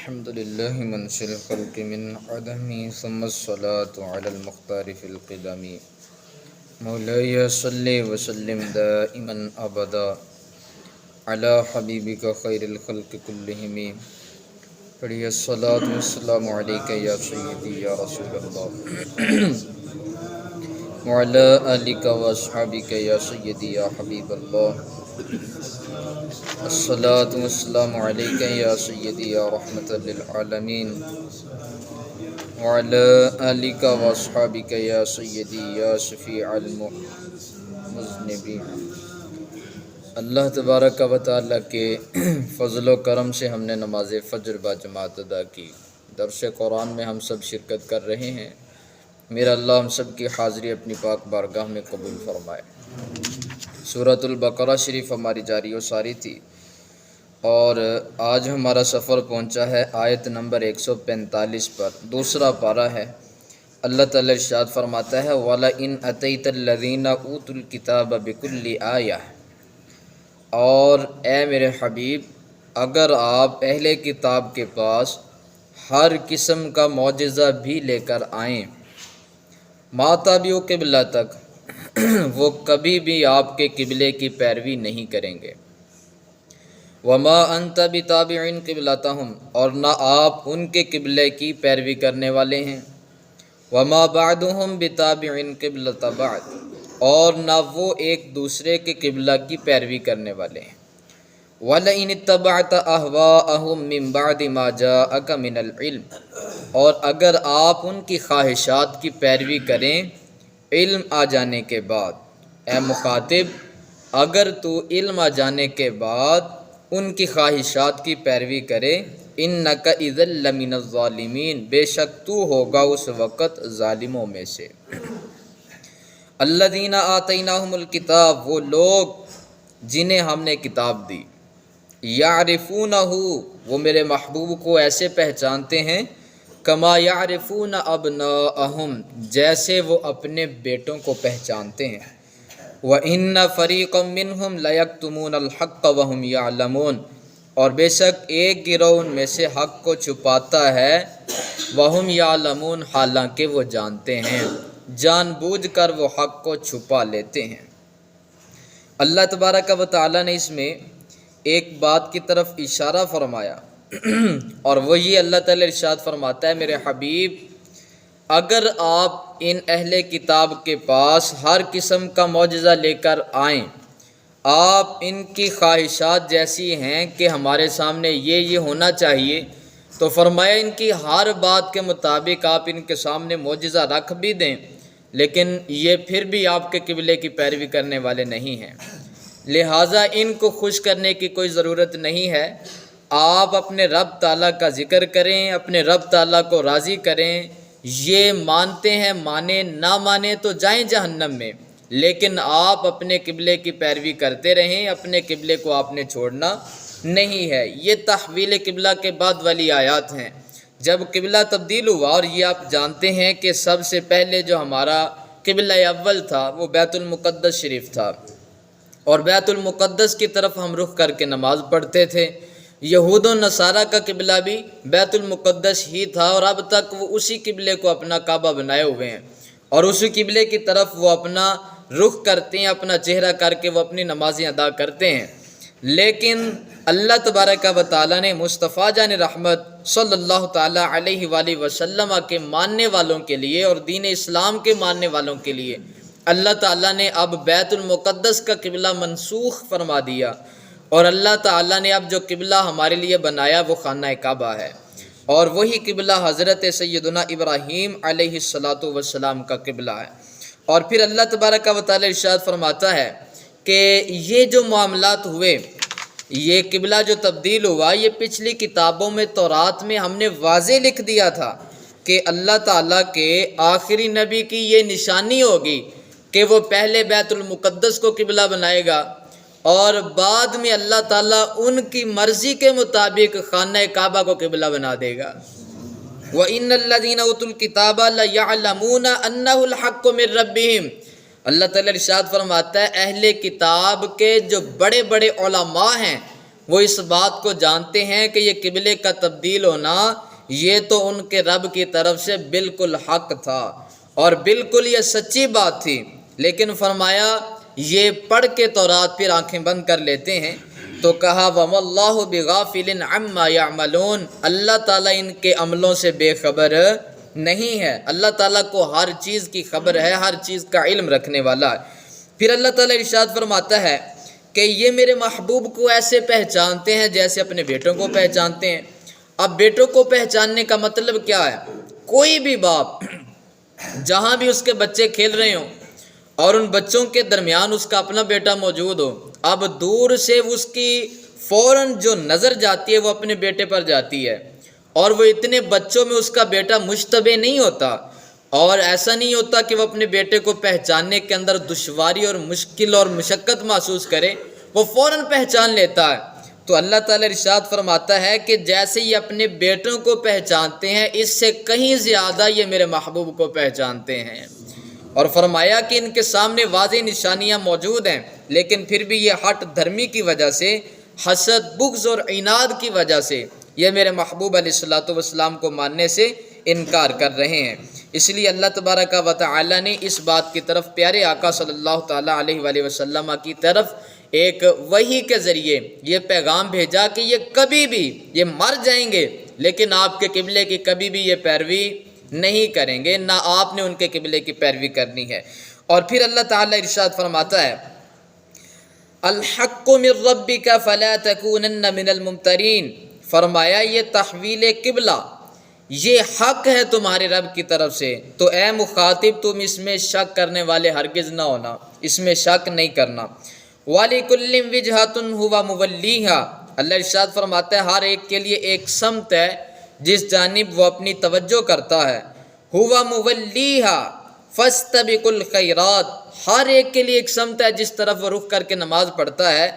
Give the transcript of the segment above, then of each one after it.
الحمد لله منشر الخلق من عدم ثم الصلاة على المختار في القدم مولاي صل وسلم دائما أبدا على حبيبك خير الخلق كلهم پڑھیے الصلاة والسلام عليك يا سيدي يا رسول الله وعلى آلك وأصحابك يا سيدي يا حبيب الله الصلاة والسلام عليك يا سيدي يا رحمة للعالمين وعلى آلك وأصحابك يا سيدي يا شفيع المذنبين۔ اللہ تبارک و تعالیٰ کے فضل و کرم سے ہم نے نماز فجر با جماعت ادا کی۔ درس قرآن میں ہم سب شرکت کر رہے ہیں۔ میرا اللہ ہم سب کی حاضری اپنی پاک بارگاہ میں قبول فرمائے۔ سورۃ البقرہ شریف ہماری جاری و ساری تھی اور آج ہمارا سفر پہنچا ہے آیت نمبر 145 پر، دوسرا پارہ ہے۔ اللہ تعالیٰ ارشاد فرماتا ہے وَلَئِنْ أَتَيْتَ الَّذِينَ أُوتُوا الْكِتَابَ بِكُلِّ آیَةٍ، اور اے میرے حبیب اگر آپ اہل کتاب کے پاس ہر قسم کا معجزہ بھی لے کر آئیں، ما تابعوا قبلتک، وہ کبھی بھی آپ کے قبلے کی پیروی نہیں کریں گے، وما انت بتابع قبلتہم، اور نہ آپ ان کے قبلے کی پیروی کرنے والے ہیں، وما بعضهم بتابع قبلۃ بعض، اور نہ وہ ایک دوسرے کے قبلہ کی پیروی کرنے والے ہیں، وَلَئِنِ اتَّبَعْتَ أَهْوَاءَهُمْ مِنْ بَعْدِ مَا جَاءَكَ مِنَ الْعِلْمِ، اور اگر آپ ان کی خواہشات کی پیروی کریں علم آ جانے کے بعد، اے مخاطب اگر تو علم آ جانے کے بعد ان کی خواہشات کی پیروی کرے، اِنَّكَ إِذًا لَمِنَ الظَّالِمِينَ، بے شک تو ہوگا اس وقت ظالموں میں سے۔ الَّذِينَ آتَيْنَاهُمُ الْكِتَابَ، وہ لوگ جنہیں ہم نے کتاب دی، یعرفونہ، وہ میرے محبوب کو ایسے پہچانتے ہیں، کما یعرفون ابناءہم، جیسے وہ اپنے بیٹوں کو پہچانتے ہیں، وَإِنَّ فَرِيقًا مِّنْهُمْ لَيَكْتُمُونَ الْحَقَّ وَهُمْ يَعْلَمُونَ، اور بے شک ایک گروہ ان میں سے حق کو چھپاتا ہے، وَهُمْ يَعْلَمُونَ، حالانکہ وہ جانتے ہیں، جان بوجھ کر وہ حق کو چھپا لیتے ہیں۔ اللہ تبارک و تعالیٰ نے اس میں ایک بات کی طرف اشارہ فرمایا اور وہ یہ اللہ تعالیٰ ارشاد فرماتا ہے میرے حبیب اگر آپ ان اہل کتاب کے پاس ہر قسم کا معجزہ لے کر آئیں، آپ ان کی خواہشات جیسی ہیں کہ ہمارے سامنے یہ ہونا چاہیے، تو فرمایا ان کی ہر بات کے مطابق آپ ان کے سامنے معجزہ رکھ بھی دیں، لیکن یہ پھر بھی آپ کے قبلے کی پیروی کرنے والے نہیں ہیں، لہٰذا ان کو خوش کرنے کی کوئی ضرورت نہیں ہے۔ آپ اپنے رب تعالیٰ کا ذکر کریں، اپنے رب تعالیٰ کو راضی کریں، یہ مانتے ہیں مانیں، نہ مانیں تو جائیں جہنم میں، لیکن آپ اپنے قبلے کی پیروی کرتے رہیں، اپنے قبلے کو آپ نے چھوڑنا نہیں ہے۔ یہ تحویل قبلہ کے بعد والی آیات ہیں، جب قبلہ تبدیل ہوا، اور یہ آپ جانتے ہیں کہ سب سے پہلے جو ہمارا قبلہ اول تھا وہ بیت المقدس شریف تھا، اور بیت المقدس کی طرف ہم رخ کر کے نماز پڑھتے تھے۔ یہود و نصارہ کا قبلہ بھی بیت المقدس ہی تھا، اور اب تک وہ اسی قبلے کو اپنا کعبہ بنائے ہوئے ہیں، اور اسی قبلے کی طرف وہ اپنا رخ کرتے ہیں، اپنا چہرہ کر کے وہ اپنی نمازیں ادا کرتے ہیں۔ لیکن اللہ تبارک و تعالیٰ نے مصطفیٰ جان رحمت صلی اللہ تعالیٰ علیہ وآلہ وسلم کے ماننے والوں کے لیے اور دین اسلام کے ماننے والوں کے لیے اللہ تعالیٰ نے اب بیت المقدس کا قبلہ منسوخ فرما دیا، اور اللہ تعالیٰ نے اب جو قبلہ ہمارے لیے بنایا وہ خانہ کعبہ ہے، اور وہی قبلہ حضرت سیدنا ابراہیم علیہ السلام کا قبلہ ہے۔ اور پھر اللہ تبارک و تعالیٰ ارشاد فرماتا ہے کہ یہ جو معاملات ہوئے، یہ قبلہ جو تبدیل ہوا، یہ پچھلی کتابوں میں تورات میں ہم نے واضح لکھ دیا تھا کہ اللہ تعالیٰ کے آخری نبی کی یہ نشانی ہوگی کہ وہ پہلے بیت المقدس کو قبلہ بنائے گا، اور بعد میں اللہ تعالیٰ ان کی مرضی کے مطابق خانہ کعبہ کو قبلہ بنا دے گا۔ وَإِنَّ الَّذِينَ أُوتُوا الْكِتَابَ لَيَعْلَمُونَ أَنَّهُ الْحَقُّ مِنْ رَبِّهِمْ، اللہ تعالیٰ ارشاد فرماتا ہے اہل کتاب کے جو بڑے بڑے علماء ہیں وہ اس بات کو جانتے ہیں کہ یہ قبلے کا تبدیل ہونا یہ تو ان کے رب کی طرف سے بالکل حق تھا اور بالکل یہ سچی بات تھی، لیکن فرمایا یہ پڑھ کے تورات پھر آنکھیں بند کر لیتے ہیں۔ تو کہا وَمَا اللَّهُ بِغَافِلٍ عَمَّا يَعْمَلُونَ، اللہ تعالیٰ ان کے عملوں سے بے خبر نہیں ہے، اللہ تعالیٰ کو ہر چیز کی خبر ہے، ہر چیز کا علم رکھنے والا ہے۔ پھر اللہ تعالیٰ ارشاد فرماتا ہے کہ یہ میرے محبوب کو ایسے پہچانتے ہیں جیسے اپنے بیٹوں کو پہچانتے ہیں۔ اب بیٹوں کو پہچاننے کا مطلب کیا ہے؟ کوئی بھی باپ جہاں بھی اس کے بچے کھیل رہے ہوں اور ان بچوں کے درمیان اس کا اپنا بیٹا موجود ہو، اب دور سے اس کی فوراً جو نظر جاتی ہے وہ اپنے بیٹے پر جاتی ہے، اور وہ اتنے بچوں میں اس کا بیٹا مشتبہ نہیں ہوتا، اور ایسا نہیں ہوتا کہ وہ اپنے بیٹے کو پہچاننے کے اندر دشواری اور مشکل اور مشقت محسوس کرے، وہ فوراً پہچان لیتا ہے۔ تو اللہ تعالیٰ ارشاد فرماتا ہے کہ جیسے یہ اپنے بیٹوں کو پہچانتے ہیں، اس سے کہیں زیادہ یہ میرے محبوب کو پہچانتے ہیں۔ اور فرمایا کہ ان کے سامنے واضح نشانیاں موجود ہیں، لیکن پھر بھی یہ ہٹ دھرمی کی وجہ سے، حسد، بغض اور عناد کی وجہ سے یہ میرے محبوب علیہ الصلوۃ والسلام کو ماننے سے انکار کر رہے ہیں۔ اس لیے اللہ تبارک و تعالی نے اس بات کی طرف پیارے آقا صلی اللہ تعالیٰ علیہ وآلہ وسلم کی طرف ایک وحی کے ذریعے یہ پیغام بھیجا کہ یہ کبھی بھی یہ مر جائیں گے لیکن آپ کے قبلے کی کبھی بھی یہ پیروی نہیں کریں گے، نہ آپ نے ان کے قبلے کی پیروی کرنی ہے۔ اور پھر اللہ تعالیٰ ارشاد فرماتا ہے الحق من ربک فلا تکونن من الممترین، فرمایا یہ تحویل قبلہ یہ حق ہے تمہارے رب کی طرف سے، تو اے مخاطب تم اس میں شک کرنے والے ہرگز نہ ہونا، اس میں شک نہیں کرنا۔ وَلِكُلٍّ وِجْهَةٌ هُوَ مُوَلِّيهَا، اللہ ارشاد فرماتا ہے ہر ایک کے لیے ایک سمت ہے جس جانب وہ اپنی توجہ کرتا ہے۔ هُوَ مُوَلِّيهَا فَاسْتَبِقُوا الْخَيْرَاتِ، ہر ایک کے لیے ایک سمت ہے جس طرف وہ رخ کر کے نماز پڑھتا ہے۔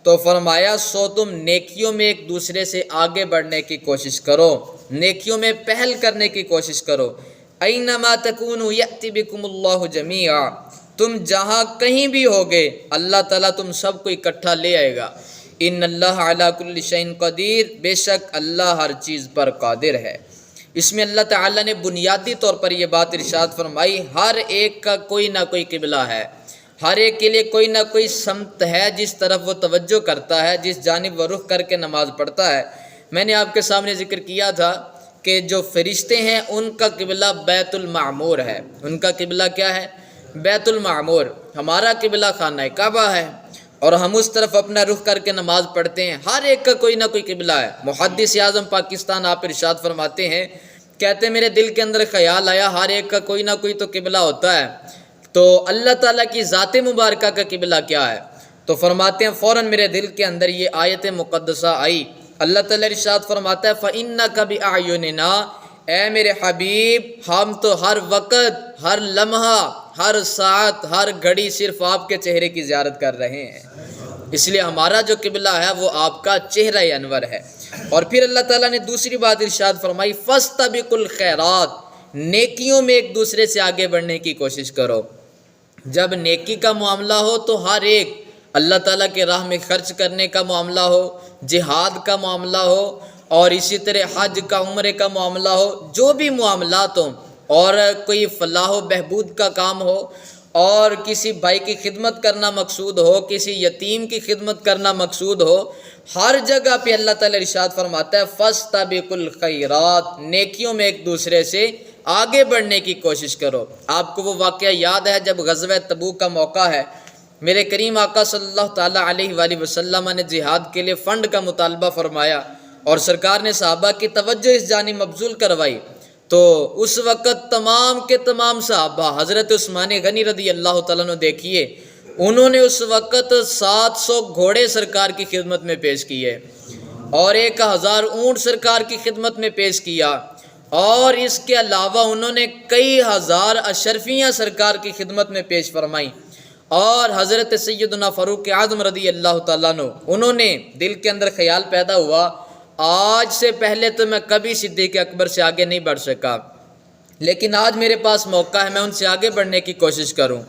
تو فرمایا سو تم نیکیوں میں ایک دوسرے سے آگے بڑھنے کی کوشش کرو، نیکیوں میں پہل کرنے کی کوشش کرو۔ اَيْنَمَا تَكُونُوا يَأْتِ بِكُمُ اللَّهُ جَمِيعًا، تم جہاں کہیں بھی ہوگے اللہ تعالیٰ تم سب کو اکٹھا لے آئے گا۔ ان اللہ علی کل شیء قدیر، بے شک اللہ ہر چیز پر قادر ہے۔ اس میں اللہ تعالیٰ نے بنیادی طور پر یہ بات ارشاد فرمائی ہر ایک کا کوئی نہ کوئی قبلہ ہے، ہر ایک کے لیے کوئی نہ کوئی سمت ہے جس طرف وہ توجہ کرتا ہے، جس جانب وہ رخ کر کے نماز پڑھتا ہے۔ میں نے آپ کے سامنے ذکر کیا تھا کہ جو فرشتے ہیں ان کا قبلہ بیت المعمور ہے، ان کا قبلہ کیا ہے؟ بیت المعمور۔ ہمارا قبلہ خانہ کعبہ ہے اور ہم اس طرف اپنا رخ کر کے نماز پڑھتے ہیں، ہر ایک کا کوئی نہ کوئی قبلہ ہے۔ محدث اعظم پاکستان آپ ارشاد فرماتے ہیں، کہتے ہیں میرے دل کے اندر خیال آیا ہر ایک کا کوئی نہ کوئی تو قبلہ ہوتا ہے، تو اللہ تعالیٰ کی ذات مبارکہ کا قبلہ کیا ہے؟ تو فرماتے ہیں فوراً میرے دل کے اندر یہ آیت مقدسہ آئی، اللہ تعالیٰ ارشاد فرماتا ہے فَإِنَّكَ بِأَعْيُنِنَا، اے میرے حبیب ہم تو ہر وقت، ہر لمحہ، ہر ساعت، ہر گھڑی صرف آپ کے چہرے کی زیارت کر رہے ہیں، اس لیے ہمارا جو قبلہ ہے وہ آپ کا چہرہ انور ہے۔ اور پھر اللہ تعالیٰ نے دوسری بات ارشاد فرمائی فَاسْتَبِقُوا الْخَيْرَاتِ، نیکیوں میں ایک دوسرے سے آگے بڑھنے کی کوشش کرو۔ جب نیکی کا معاملہ ہو تو ہر ایک اللہ تعالیٰ کے راہ میں خرچ کرنے کا معاملہ ہو، جہاد کا معاملہ ہو، اور اسی طرح حج کا، عمرے کا معاملہ ہو، جو بھی معاملات ہوں، اور کوئی فلاح و بہبود کا کام ہو، اور کسی بھائی کی خدمت کرنا مقصود ہو، کسی یتیم کی خدمت کرنا مقصود ہو، ہر جگہ پہ اللہ تعالیٰ ارشاد فرماتا ہے فَاسْتَبِقُوا الْخَيْرَاتِ، نیکیوں میں ایک دوسرے سے آگے بڑھنے کی کوشش کرو۔ آپ کو وہ واقعہ یاد ہے جب غزوہ تبوک کا موقع ہے، میرے کریم آقا صلی اللہ تعالیٰ علیہ وآلہ وسلم نے جہاد کے لیے فنڈ کا مطالبہ فرمایا اور سرکار نے صحابہ کی توجہ اس جانب مبذول کروائی، تو اس وقت تمام کے تمام صحابہ، حضرت عثمان غنی رضی اللہ تعالیٰ عنہ دیکھیے، انہوں نے اس وقت 700 گھوڑے سرکار کی خدمت میں پیش کیے اور 1000 اونٹ سرکار کی خدمت میں پیش کیا، اور اس کے علاوہ انہوں نے کئی ہزار اشرفیاں سرکار کی خدمت میں پیش فرمائیں، اور حضرت سیدنا فاروق اعظم رضی اللہ تعالیٰ عنہ انہوں نے دل کے اندر خیال پیدا ہوا آج سے پہلے تو میں کبھی صدیق اکبر سے آگے نہیں بڑھ سکا، لیکن آج میرے پاس موقع ہے میں ان سے آگے بڑھنے کی کوشش کروں۔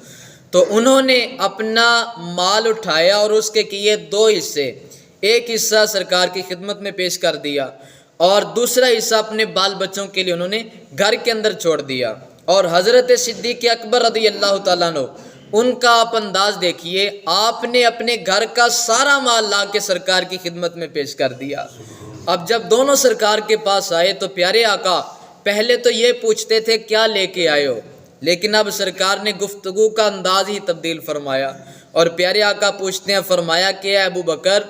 تو انہوں نے اپنا مال اٹھایا اور اس کے کیے 2 حصے، ایک حصہ سرکار کی خدمت میں پیش کر دیا اور دوسرا حصہ اپنے بال بچوں کے لیے انہوں نے گھر کے اندر چھوڑ دیا۔ اور حضرت صدیق اکبر رضی اللہ تعالیٰ عنہ، ان کا آپ انداز دیکھیے، آپ نے اپنے گھر کا سارا مال لا کے سرکار کی خدمت میں پیش کر دیا۔ اب جب دونوں سرکار کے پاس آئے تو پیارے آقا پہلے تو یہ پوچھتے تھے کیا لے کے آئے ہو، لیکن اب سرکار نے گفتگو کا انداز ہی تبدیل فرمایا اور پیارے آقا پوچھتے ہیں، فرمایا کہ اے ابو بکر،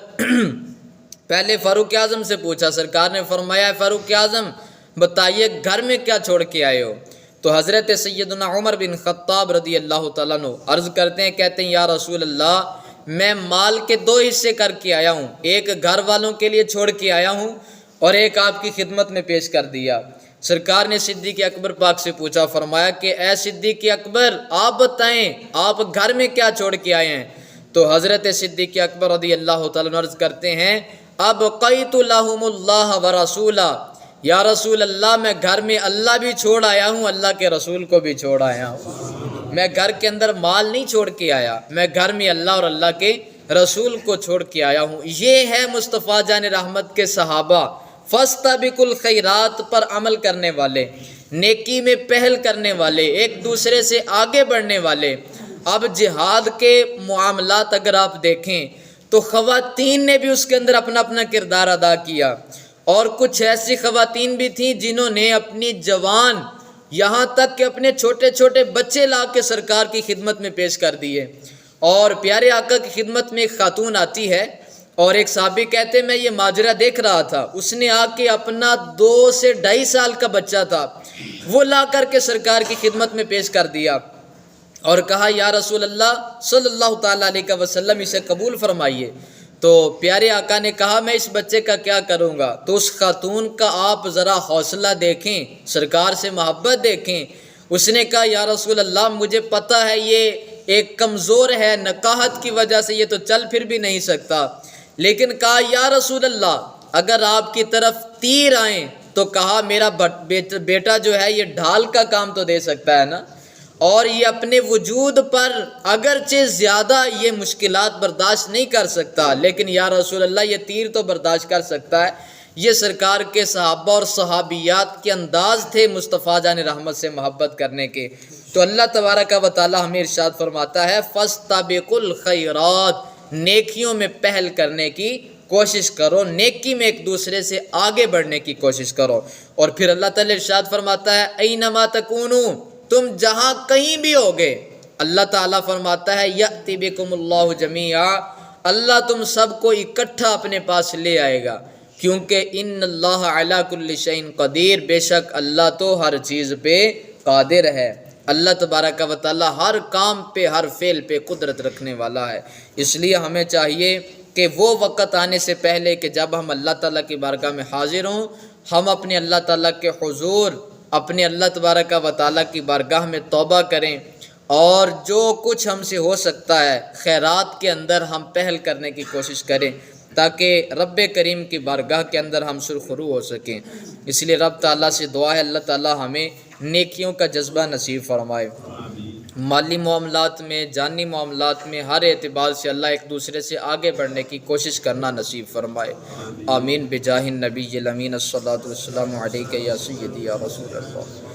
پہلے فاروق اعظم سے پوچھا، سرکار نے فرمایا فاروق اعظم بتائیے گھر میں کیا چھوڑ کے آئے ہو؟ تو حضرت سیدنا عمر بن خطاب رضی اللہ تعالیٰ عنہ عرض کرتے ہیں، کہتے ہیں یا رسول اللہ میں مال کے دو حصے کر کے آیا ہوں، ایک گھر والوں کے لیے چھوڑ کے آیا ہوں اور ایک آپ کی خدمت میں پیش کر دیا۔ سرکار نے صدیق اکبر پاک سے پوچھا، فرمایا کہ اے صدیق اکبر آپ بتائیں آپ گھر میں کیا چھوڑ کے آئے ہیں؟ تو حضرت صدیق اکبر رضی اللہ تعالیٰ عنہ عرض کرتے ہیں، ابقیت لہم اللہ ورسولہ، یا رسول اللہ میں گھر میں اللہ بھی چھوڑ آیا ہوں، اللہ کے رسول کو بھی چھوڑ آیا ہوں۔ میں گھر کے اندر مال نہیں چھوڑ کے آیا، میں گھر میں اللہ اور اللہ کے رسول کو چھوڑ کے آیا ہوں۔ یہ ہے مصطفیٰ جان رحمت کے صحابہ، فاستبقوا الخیرات پر عمل کرنے والے، نیکی میں پہل کرنے والے، ایک دوسرے سے آگے بڑھنے والے۔ اب جہاد کے معاملات اگر آپ دیکھیں تو خواتین نے بھی اس کے اندر اپنا اپنا کردار ادا کیا، اور کچھ ایسی خواتین بھی تھیں جنہوں نے اپنی جوان یہاں تک کہ اپنے چھوٹے چھوٹے بچے لا کے سرکار کی خدمت میں پیش کر دیے۔ اور پیارے آقا کی خدمت میں ایک خاتون آتی ہے اور ایک صحابی کہتے میں یہ ماجرا دیکھ رہا تھا، اس نے آ کے اپنا 2 سے 2.5 سال کا بچہ تھا وہ لا کر کے سرکار کی خدمت میں پیش کر دیا اور کہا یا رسول اللہ صلی اللہ تعالیٰ علیہ وسلم اسے قبول فرمائیے۔ تو پیارے آقا نے کہا میں اس بچے کا کیا کروں گا؟ تو اس خاتون کا آپ ذرا حوصلہ دیکھیں، سرکار سے محبت دیکھیں۔ اس نے کہا یا رسول اللہ مجھے پتہ ہے یہ ایک کمزور ہے، نکاحت کی وجہ سے یہ تو چل پھر بھی نہیں سکتا، لیکن کہا یا رسول اللہ اگر آپ کی طرف تیر آئیں تو کہا میرا بیٹا جو ہے یہ ڈھال کا کام تو دے سکتا ہے نا، اور یہ اپنے وجود پر اگرچہ زیادہ یہ مشکلات برداشت نہیں کر سکتا، لیکن یا رسول اللہ یہ تیر تو برداشت کر سکتا ہے۔ یہ سرکار کے صحابہ اور صحابیات کے انداز تھے مصطفیٰ جان رحمت سے محبت کرنے کے۔ تو اللہ تبارک و تعالی ہمیں ارشاد فرماتا ہے فاستبقوا الخیرات، نیکیوں میں پہل کرنے کی کوشش کرو، نیکی میں ایک دوسرے سے آگے بڑھنے کی کوشش کرو۔ اور پھر اللہ تعالی ارشاد فرماتا ہے اینما تکونوا، تم جہاں کہیں بھی ہوگے، اللہ تعالیٰ فرماتا ہے یأتی بکم اللہ جمیعا، اللہ تم سب کو اکٹھا اپنے پاس لے آئے گا، کیونکہ ان اللہ علی کل شیء قدیر، بے شک اللہ تو ہر چیز پہ قادر ہے۔ اللہ تبارک و تعالی ہر کام پہ ہر فعل پہ قدرت رکھنے والا ہے۔ اس لیے ہمیں چاہیے کہ وہ وقت آنے سے پہلے کہ جب ہم اللہ تعالیٰ کی بارگاہ میں حاضر ہوں، ہم اپنے اللہ تعالیٰ کے حضور، اپنے اللہ تبارک و تعالیٰ کی بارگاہ میں توبہ کریں، اور جو کچھ ہم سے ہو سکتا ہے خیرات کے اندر ہم پہل کرنے کی کوشش کریں تاکہ رب کریم کی بارگاہ کے اندر ہم سرخرو ہو سکیں۔ اس لیے رب تعالیٰ سے دعا ہے اللہ تعالیٰ ہمیں نیکیوں کا جذبہ نصیب فرمائے۔ مالی معاملات میں، جانی معاملات میں، ہر اعتبار سے اللہ ایک دوسرے سے آگے بڑھنے کی کوشش کرنا نصیب فرمائے۔ آمین بجاہ النبی الامین الصلاۃ والسلام علیک یا سیدی یا رسول اللہ۔